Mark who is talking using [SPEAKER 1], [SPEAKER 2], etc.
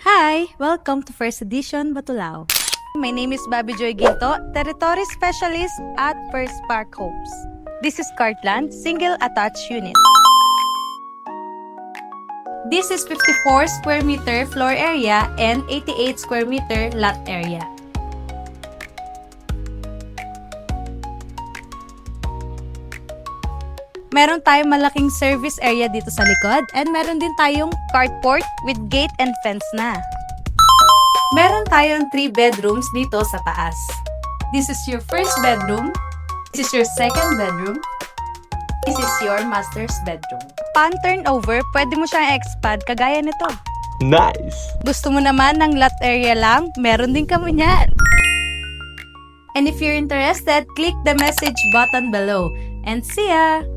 [SPEAKER 1] Hi! Welcome to First Edition Batulao. My name is Bobby Joy Ginto, Territory Specialist at First Park Homes. This is Cartland Single Attached Unit. This is 54 square meter floor area and 88 square meter lot area. Meron tayong malaking service area dito sa likod and meron din tayong carport with gate and fence na. Meron tayong 3 bedrooms dito sa taas. This is your first bedroom. This is your second bedroom. This is your master's bedroom. Pan turnover, pwede mo siyang expand kagaya nito.
[SPEAKER 2] Nice!
[SPEAKER 1] Gusto mo naman ng lot area lang? Meron din kami niyan. And if you're interested, click the message button below. And see ya!